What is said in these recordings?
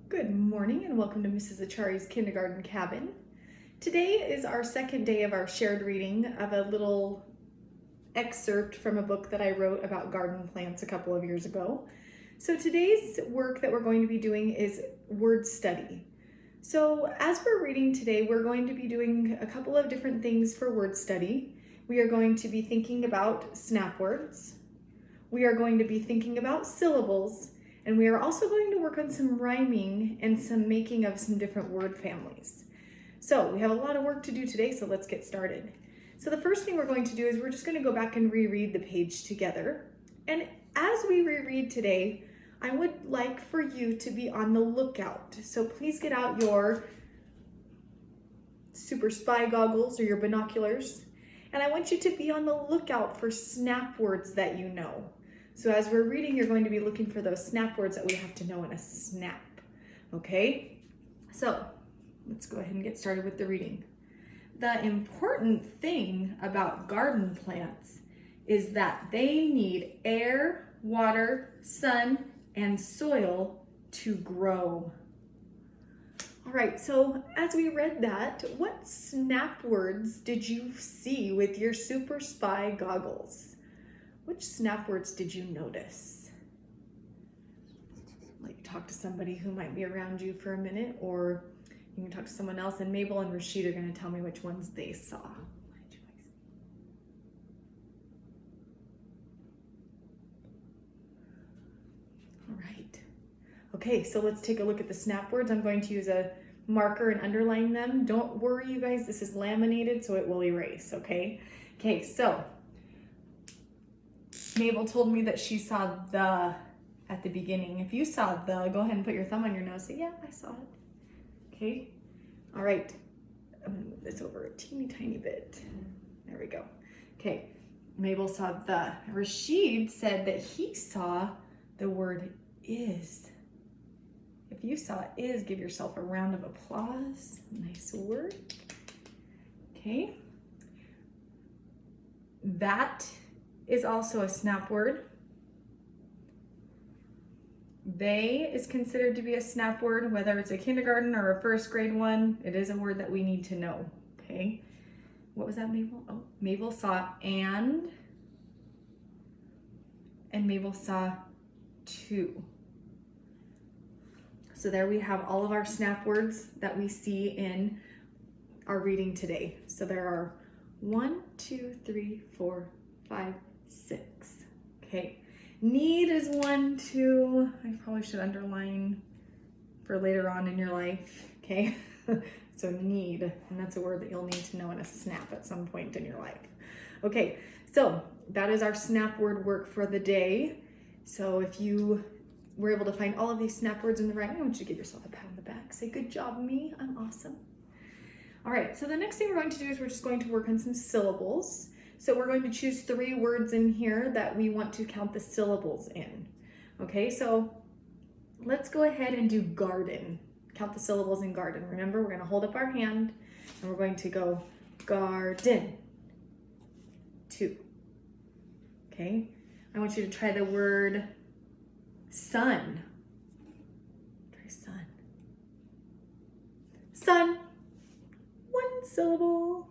Good morning and welcome to Mrs. Achari's Kindergarten Cabin. Today is our second day of our shared reading of a little excerpt from a book that I wrote about garden plants a couple of years ago. So today's work that we're going to be doing is word study. So as we're reading today, we're going to be doing a couple of different things for word study. We are going to be thinking about snap words. We are going to be thinking about syllables. And we are also going to work on some rhyming and some making of some different word families. So we have a lot of work to do today, so let's get started. So the first thing we're going to do is we're just going to go back and reread the page together. And as we reread today, I would like for you to be on the lookout. So please get out your super spy goggles or your binoculars. And I want you to be on the lookout for snap words that you know. So as we're reading, you're going to be looking for those snap words that we have to know in a snap, okay? So let's go ahead and get started with the reading. The important thing about garden plants is that they need air, water, sun, and soil to grow. All right, so as we read that, what snap words did you see with your super spy goggles? Which snap words did you notice? Like talk to somebody who might be around you for a minute, or you can talk to someone else, and Mabel and Rashid are going to tell me which ones they saw. All right. Okay, so let's take a look at the snap words. I'm going to use a marker and underline them. Don't worry, you guys, this is laminated, so it will erase, okay? Okay, so Mabel told me that she saw the at the beginning. If you saw the, go ahead and put your thumb on your nose. Say, yeah, I saw it. Okay. All right. I'm going to move this over a teeny tiny bit. There we go. Okay. Mabel saw the. Rashid said that he saw the word is. If you saw is, give yourself a round of applause. Nice work. Okay. That is also a snap word. They is considered to be a snap word, whether it's a kindergarten or a first grade one. It is a word that we need to know, okay? What was that, Mabel? Oh, Mabel saw and Mabel saw to. So there we have all of our snap words that we see in our reading today. So there are 1, 2, 3, 4, 5, 6. Okay. Need is 1, 2. I probably should underline for later on in your life. Okay. So need, and that's a word that you'll need to know in a snap at some point in your life. Okay. So that is our snap word work for the day. So if you were able to find all of these snap words in the right way, I want you to give yourself a pat on the back. Say, good job, me. I'm awesome. All right. So the next thing we're going to do is we're just going to work on some syllables. So we're going to choose 3 words in here that we want to count the syllables in. Okay, so let's go ahead and do garden. Count the syllables in garden. Remember, we're going to hold up our hand and we're going to go garden. 2. Okay, I want you to try the word sun. Try sun. Sun. 1 syllable.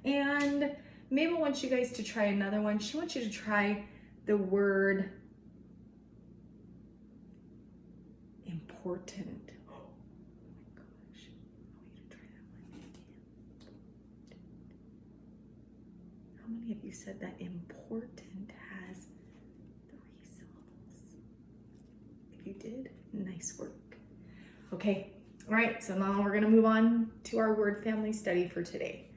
And Mabel wants you guys to try another one. She wants you to try the word important. Oh my gosh. I want you to try that one. How many of you said that important has 3 syllables? If you did, nice work. Okay. All right. So now we're going to move on to our word family study for today.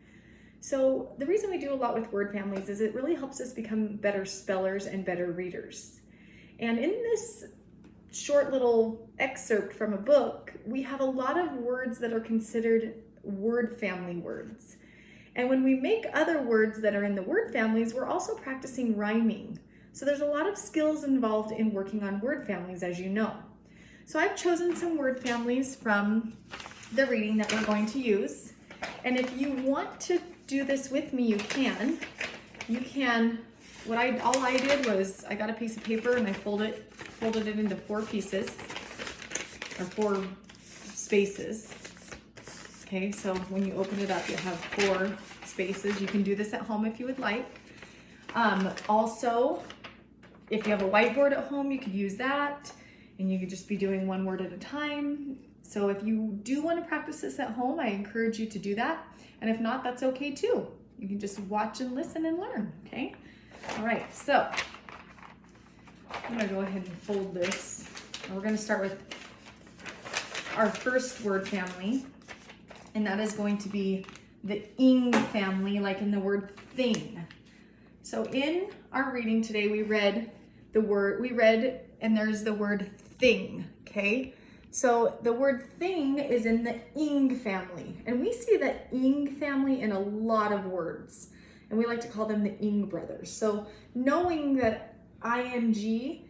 So the reason we do a lot with word families is it really helps us become better spellers and better readers. And in this short little excerpt from a book, we have a lot of words that are considered word family words. And when we make other words that are in the word families, we're also practicing rhyming. So there's a lot of skills involved in working on word families, as you know. So I've chosen some word families from the reading that we're going to use. And if you want to do this with me, you can. All I did was I got a piece of paper and I folded it into 4 pieces, or 4 spaces. Okay, so when you open it up, you have 4 spaces. You can do this at home if you would like. Also, if you have a whiteboard at home, you could use that, and you could just be doing one word at a time. So if you do want to practice this at home, I encourage you to do that. And if not, that's okay too. You can just watch and listen and learn, okay? All right, so I'm gonna go ahead and fold this. And we're gonna start with our first word family, and that is going to be the ing family, like in the word thing. So in our reading today, we read and there's the word thing, okay? So the word thing is in the ing family, and we see the ing family in a lot of words, and we like to call them the ing brothers. So knowing that ing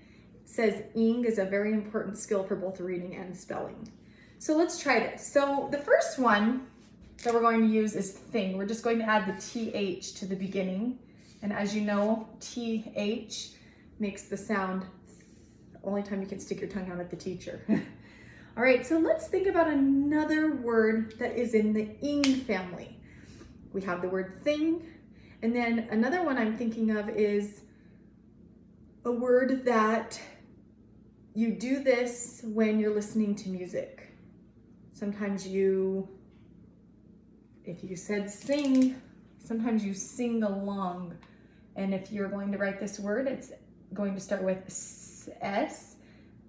says ing is a very important skill for both reading and spelling. So let's try this. So the first one that we're going to use is thing. We're just going to add the th to the beginning, and as you know, th makes the sound, only time you can stick your tongue out at the teacher. All right, so let's think about another word that is in the ing family. We have the word thing, and then another one I'm thinking of is a word that you do this when you're listening to music. Sometimes if you said sing, sometimes you sing along. And if you're going to write this word, it's going to start with S,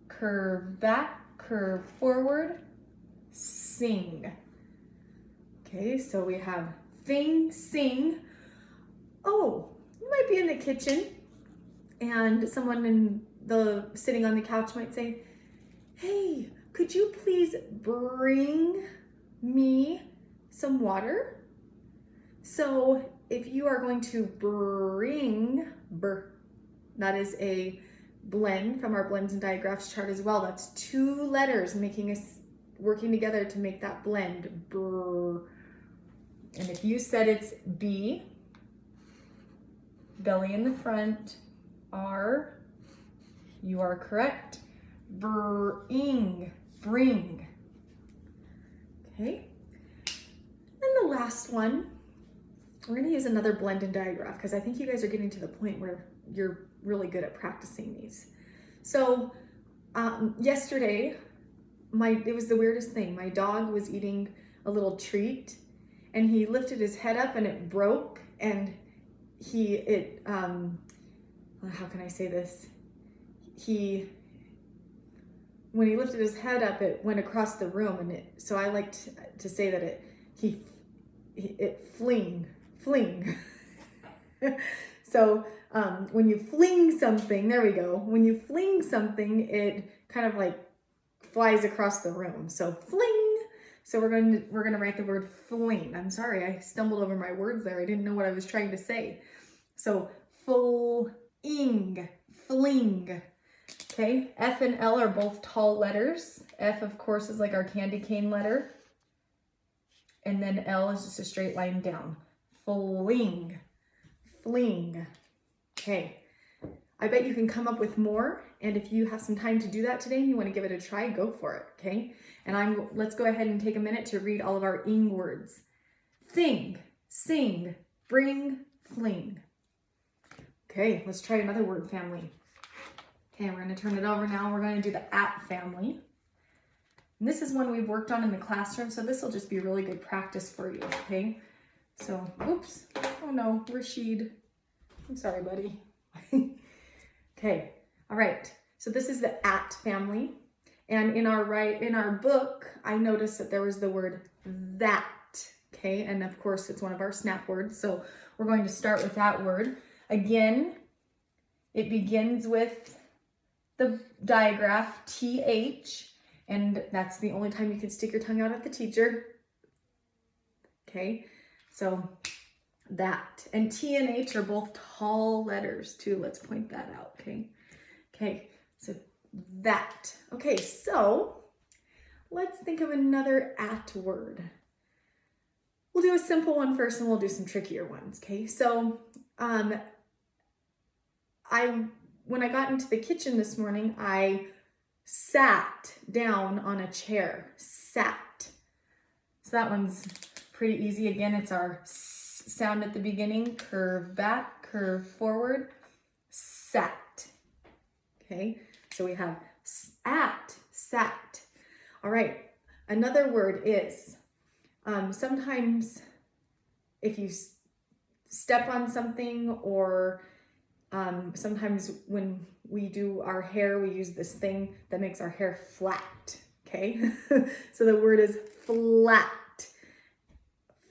curve back, curve forward, sing. Okay, so we have thing, sing. Oh, you might be in the kitchen and someone sitting on the couch might say, hey, could you please bring me some water? So if you are going to bring, that is a blend from our blends and digraphs chart as well. That's 2 letters working together to make that blend. Brr. And if you said it's B, belly in the front, R, you are correct. Bring, bring. Okay. And the last one, we're going to use another blend and digraph because I think you guys are getting to the point where you're really good at practicing these. So yesterday, it was the weirdest thing. My dog was eating a little treat and he lifted his head up and it broke, and how can I say this? When he lifted his head up, it went across the room, and so I like to say that it fling. So when you fling something, there we go. When you fling something, it kind of like flies across the room. So fling. So we're gonna write the word fling. I'm sorry, I stumbled over my words there. I didn't know what I was trying to say. So fling, fling. Okay, F and L are both tall letters. F, of course, is like our candy cane letter. And then L is just a straight line down. Fling, fling. Okay, I bet you can come up with more. And if you have some time to do that today and you want to give it a try, go for it, okay? And let's go ahead and take a minute to read all of our ing words. Thing, sing, bring, fling. Okay, let's try another word family. Okay, we're going to turn it over now. We're going to do the at family. And this is one we've worked on in the classroom, so this will just be really good practice for you, okay? So, oops. Oh no, Rashid. I'm sorry, buddy. Okay, all right. So this is the at family. And in our book, I noticed that there was the word that, okay? And of course, it's one of our snap words, so we're going to start with that word. Again, it begins with the digraph TH, and that's the only time you can stick your tongue out at the teacher. Okay, so that. And T and H are both tall letters too. Let's point that out, okay? Okay, so that. Okay, so let's think of another at word. We'll do a simple one first and we'll do some trickier ones, okay? So when I got into the kitchen this morning, I sat down on a chair. sat. So that one's pretty easy. Again, it's our S sound at the beginning, curve back, curve forward, sat. Okay, so we have at, sat. All right, another word is, sometimes if you step on something, or sometimes when we do our hair, we use this thing that makes our hair flat, okay? So the word is flat,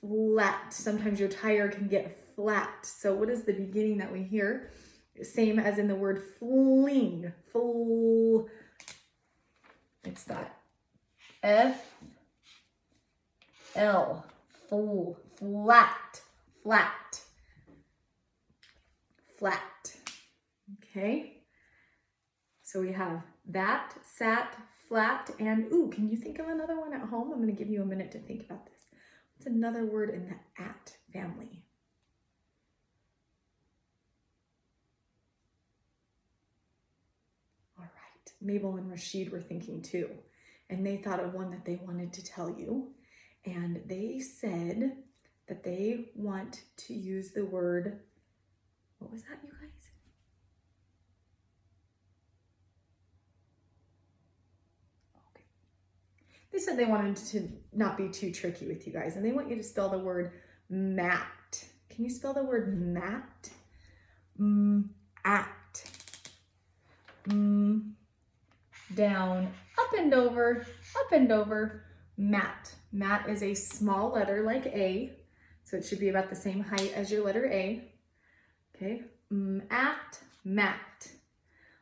flat. Sometimes your tire can get flat. So what is the beginning that we hear? Same as in the word fling, full. It's that F-L, full, flat, flat, flat. Okay, so we have that, sat, flat, and ooh, can you think of another one at home? I'm going to give you a minute to think about this. What's another word in the at family? All right, Mabel and Rashid were thinking too, and they thought of one that they wanted to tell you, and they said that they want to use the word, what was that, you guys? Okay. They said they wanted to not be too tricky with you guys, and they want you to spell the word mat. Can you spell the word mat? At. Down, up and over, mat. Mat is a small letter like A, so it should be about the same height as your letter A. Okay, at, mat.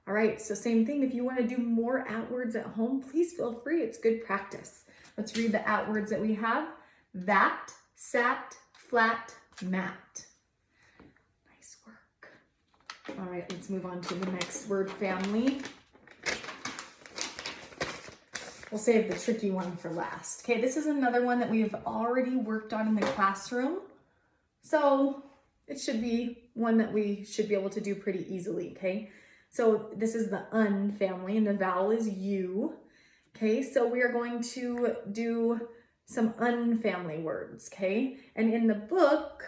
All right, so same thing. If you want to do more at words at home, please feel free. It's good practice. Let's read the at words that we have. That, sat, flat, mat. Nice work. All right, let's move on to the next word family. We'll save the tricky one for last. Okay, this is another one that we have already worked on in the classroom. So it should be one that we should be able to do pretty easily, okay? So this is the un family, and the vowel is U. Okay, so we are going to do some un family words, okay? And in the book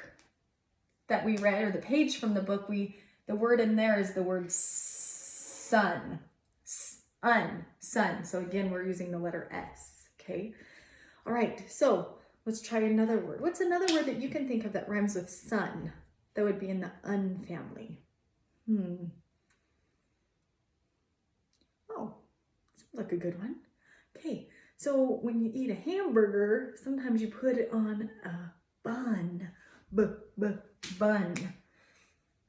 that we read, or the page from the book, the word in there is the word sun. Sun. So again, we're using the letter S, okay? All right, so let's try another word. What's another word that you can think of that rhymes with sun that would be in the un family? Oh, sounds like a good one. Okay, so when you eat a hamburger, sometimes you put it on a bun. Bun.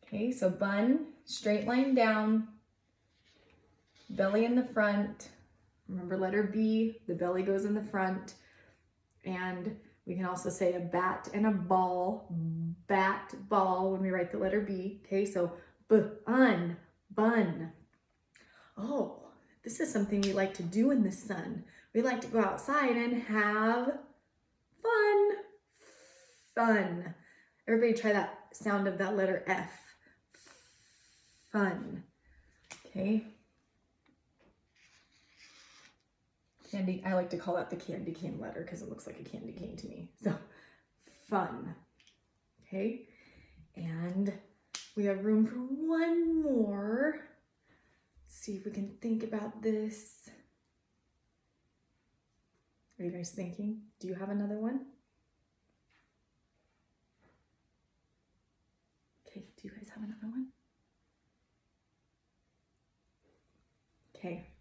Okay, so bun, straight line down, belly in the front. Remember letter B, the belly goes in the front. And we can also say a bat and a ball, bat, ball, when we write the letter B. Okay, so bun, bun. Oh, this is something we like to do in the sun. We like to go outside and have fun. Everybody try that sound of that letter F. Fun. Okay. Candy, I like to call that the candy cane letter because it looks like a candy cane to me. So, fun. Okay, and we have room for one more. Let's see if we can think about this. Are you guys thinking? Do you have another one? Okay, do you guys have another one? Okay.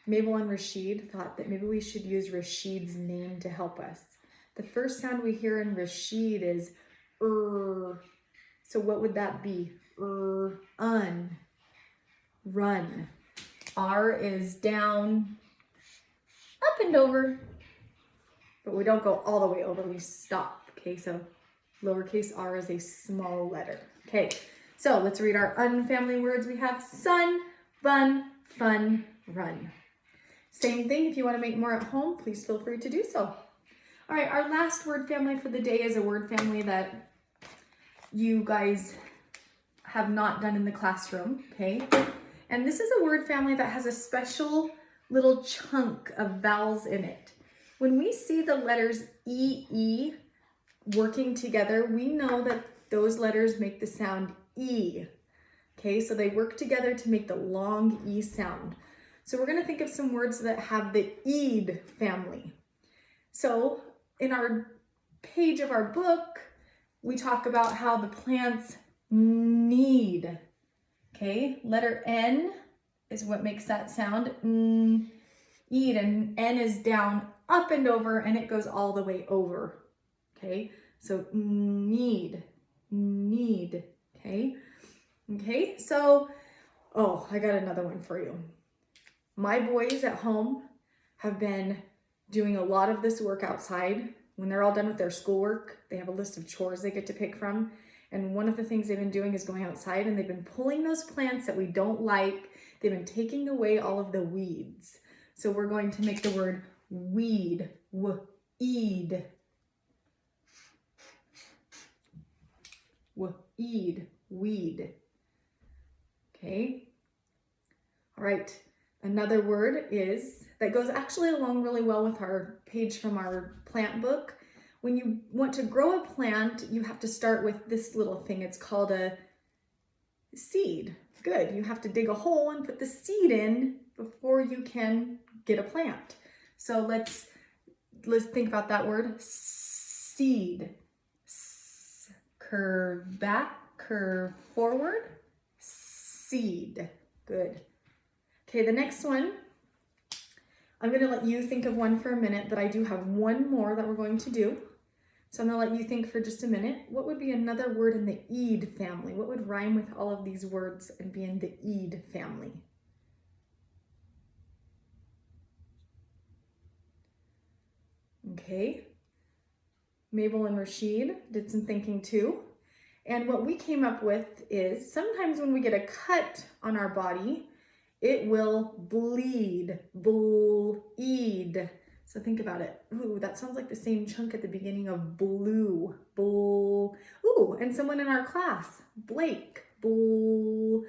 Mabel and Rashid thought that maybe we should use Rashid's name to help us. The first sound we hear in Rashid is So what would that be? Un. Run. R is down, up and over. But we don't go all the way over, we stop. Okay, so lowercase r is a small letter. Okay, so let's read our un family words. We have sun, bun, fun, run. Same thing, if you want to make more at home, please feel free to do so. All right, our last word family for the day is a word family that you guys have not done in the classroom, okay? And this is a word family that has a special little chunk of vowels in it. When we see the letters E working together, we know that those letters make the sound E. Okay, so they work together to make the long E sound. So we're gonna think of some words that have the ED family. So in our page of our book, we talk about how the plants need. Okay, letter N is what makes that sound. Eat, and N is down, up and over, and it goes all the way over. Okay, so need, okay? Okay, so, oh, I got another one for you. My boys at home have been doing a lot of this work outside. When they're all done with their schoolwork, they have a list of chores they get to pick from. And one of the things they've been doing is going outside, and they've been pulling those plants that we don't like. They've been taking away all of the weeds. So we're going to make the word weed, weed, weed. Okay. All right. Another word is, that goes actually along really well with our page from our plant book. When you want to grow a plant, you have to start with this little thing. It's called a seed. Good. You have to dig a hole and put the seed in before you can get a plant. So let's think about that word, seed. Curve back, curve forward, seed. Good. Okay, the next one, I'm going to let you think of one for a minute, but I do have one more that we're going to do. So I'm going to let you think for just a minute. What would be another word in the ED family? What would rhyme with all of these words and be in the ED family? Okay. Mabel and Rashid did some thinking too. And what we came up with is sometimes when we get a cut on our body, it will bleed, bleed. So think about it. Ooh, that sounds like the same chunk at the beginning of blue, bull. Ooh, and someone in our class, Blake, bull.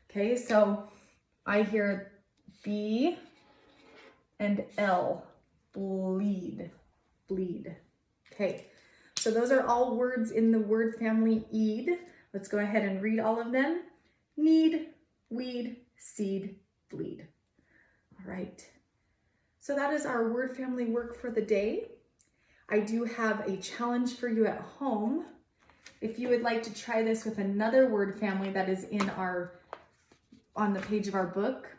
Okay, so I hear B and L, bleed, bleed. Okay, so those are all words in the word family ED. Let's go ahead and read all of them. Need, weed, seed, bleed. All right. So that is our word family work for the day. I do have a challenge for you at home. If you would like to try this with another word family that is on the page of our book,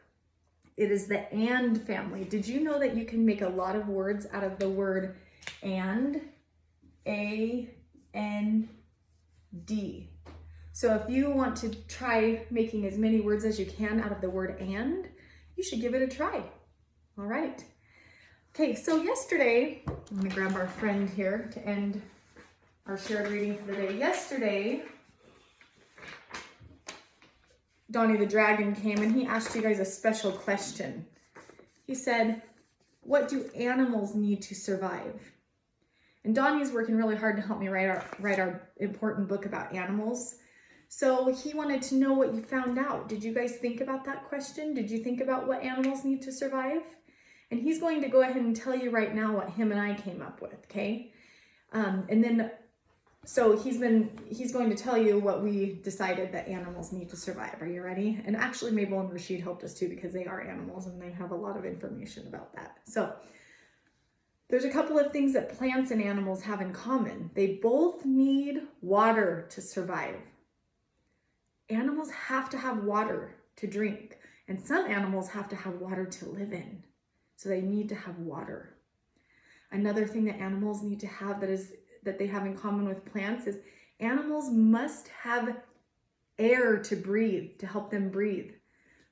it is the and family. Did you know that you can make a lot of words out of the word and? A-N-D. So if you want to try making as many words as you can out of the word and, you should give it a try. All right. Okay, so yesterday, I'm gonna grab our friend here to end our shared reading for the day. Yesterday, Donnie the Dragon came and he asked you guys a special question. He said, what do animals need to survive? And Donnie's working really hard to help me write our important book about animals. So he wanted to know what you found out. Did you guys think about that question? Did you think about what animals need to survive? And he's going to go ahead and tell you right now what him and I came up with, okay? So he's going to tell you what we decided that animals need to survive. Are you ready? And actually Mabel and Rashid helped us too because they are animals and they have a lot of information about that. So there's a couple of things that plants and animals have in common. They both need water to survive. Animals have to have water to drink, and some animals have to have water to live in. So they need to have water. Another thing that animals need to have that they have in common with plants is animals must have air to breathe, to help them breathe.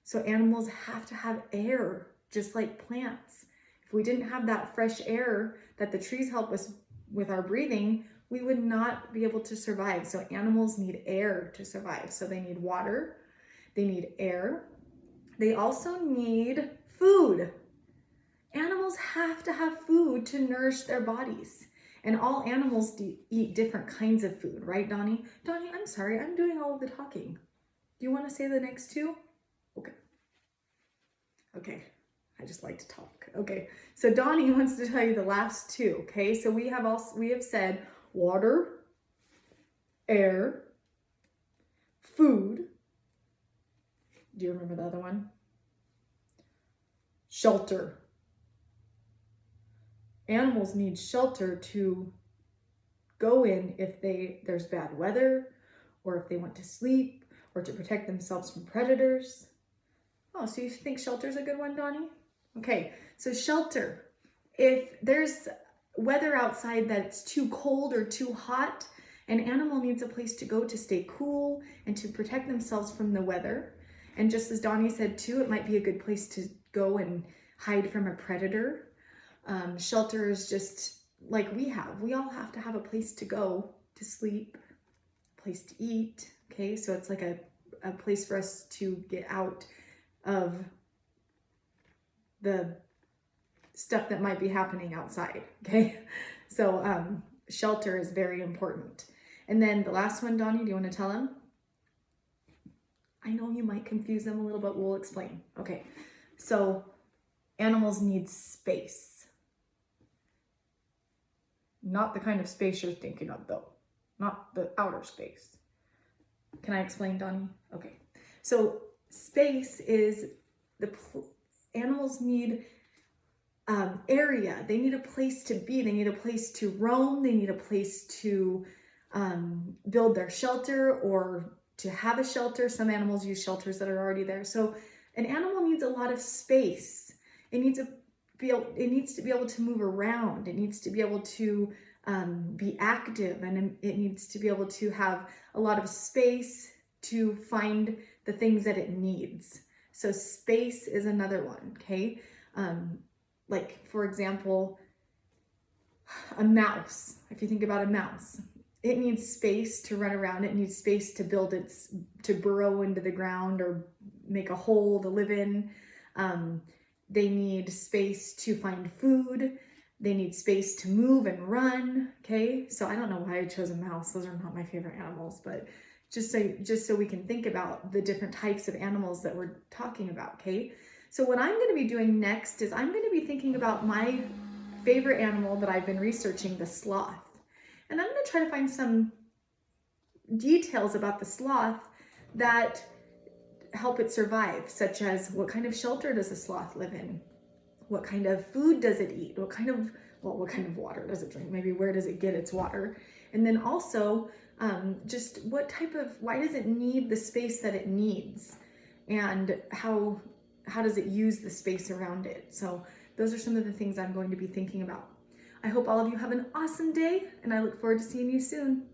So animals have to have air, just like plants. If we didn't have that fresh air that the trees help us with our breathing, we would not be able to survive. So animals need air to survive. So they need water, they need air. They also need food. Animals have to have food to nourish their bodies. And all animals eat different kinds of food, right, Donnie? Donnie, I'm sorry, I'm doing all of the talking. Do you want to say the next two? Okay. Okay. I just like to talk. Okay, so Donnie wants to tell you the last two. Okay, so we have said water, air, food. Do you remember the other one? Shelter. Animals need shelter to go in if there's bad weather, or if they want to sleep, or to protect themselves from predators. Oh, so you think shelter's a good one, Donnie? Okay, so shelter. If there's weather outside that's too cold or too hot, an animal needs a place to go to stay cool and to protect themselves from the weather. And just as Donnie said too, it might be a good place to go and hide from a predator. Shelter is just like we all have to have a place to go to sleep, a place to eat. Okay, so it's like a place for us to get out of the stuff that might be happening outside. Okay, so shelter is very important. And then the last one, Donnie, do you want to tell him? I know you might confuse them a little, but we'll explain. Okay, so animals need space. Not the kind of space you're thinking of, though. Not the outer space. Can I explain, Donnie? Okay. So space is animals need area. They need a place to be. They need a place to roam. They need a place to build their shelter or to have a shelter. Some animals use shelters that are already there. So an animal needs a lot of space. It needs to be able to move around. It needs to be able to be active, and it needs to be able to have a lot of space to find the things that it needs. So space is another one, okay? Like, for example, a mouse. If you think about a mouse, it needs space to run around. It needs space to to burrow into the ground or make a hole to live in. They need space to find food. They need space to move and run, okay? So I don't know why I chose a mouse. Those are not my favorite animals, but just so we can think about the different types of animals that we're talking about, okay? So what I'm gonna be doing next is I'm gonna be thinking about my favorite animal that I've been researching, the sloth. And I'm gonna try to find some details about the sloth that help it survive, such as what kind of shelter does a sloth live in? What kind of food does it eat? What kind of water does it drink? Maybe where does it get its water? And then also, just why does it need the space that it needs? And how does it use the space around it? So those are some of the things I'm going to be thinking about. I hope all of you have an awesome day, and I look forward to seeing you soon.